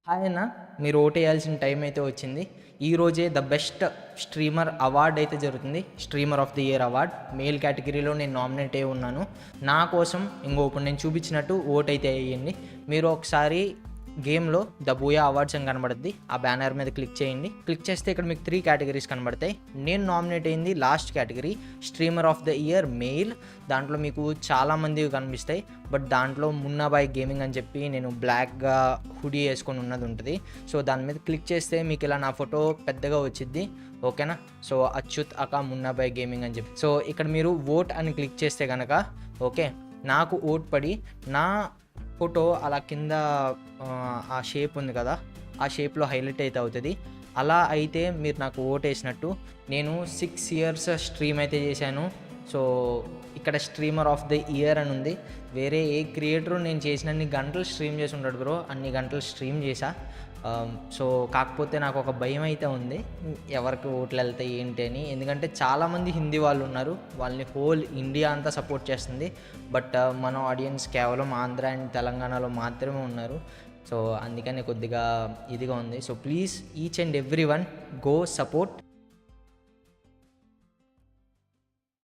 Hi అన్న, మీరు ఓటేయాల్సిన time అయితే వచ్చింది. ఈరోజే ద బెస్ట్ స్ట్రీమర్ అవార్డ్ అయితే జరుగుతుంది. Streamer of the year award male కేటగిరీలో నేను నామినేట్ అయి ఉన్నాను. నా కోసం ఇప్పుడు నేను చూపించినట్టు ఓట్ అయితే వేయండి. మీరు ఒకసారి గేమ్లో ద బూయా అవార్డ్స్ అని కనబడుద్ది. ఆ బ్యానర్ మీద క్లిక్ చేయండి. క్లిక్ చేస్తే ఇక్కడ మీకు 3 కేటగిరీస్ కనబడతాయి. నేను నామినేట్ అయింది last category streamer of the year mail. దాంట్లో మీకు చాలామంది కనిపిస్తాయి, బట్ దాంట్లో మున్నాబాయ్ గేమింగ్ అని చెప్పి నేను బ్లాక్గా హుడీ వేసుకొని ఉన్నది ఉంటుంది. సో దాని మీద క్లిక్ చేస్తే మీకు ఇలా నా ఫోటో పెద్దగా వచ్చిద్ది. ఓకేనా? సో అచ్యుత్ అకా మున్నాబాయ్ గేమింగ్ అని చెప్పి. సో ఇక్కడ మీరు ఓట్ అని క్లిక్ చేస్తే కనుక ఓకే, నాకు ఓట్ పడి నా ఫోటో అలా కింద ఆ షేప్ ఉంది కదా, ఆ షేప్లో హైలైట్ అయితే అవుతుంది. అలా అయితే మీరు నాకు ఓట్ వేసినట్టు. నేను 6 years స్ట్రీమ్ అయితే చేశాను. సో ఇక్కడ స్ట్రీమర్ ఆఫ్ ది ఇయర్ అని ఉంది. వేరే ఏ క్రియేటరు నేను చేసినన్ని గంటలు స్ట్రీమ్ చేసి ఉంటాడు బ్రో, అన్ని గంటలు స్ట్రీమ్ చేశా. సో కాకపోతే నాకు ఒక భయం అయితే ఉంది, ఎవరికి ఓట్లు వెళ్తాయి ఏంటి అని. ఎందుకంటే చాలామంది హిందీ వాళ్ళు ఉన్నారు, వాళ్ళని హోల్ ఇండియా అంతా సపోర్ట్ చేస్తుంది. బట్ మన ఆడియన్స్ కేవలం ఆంధ్ర అండ్ తెలంగాణలో మాత్రమే ఉన్నారు. సో అందుకని కొద్దిగా ఇదిగా ఉంది. So please each and every one go support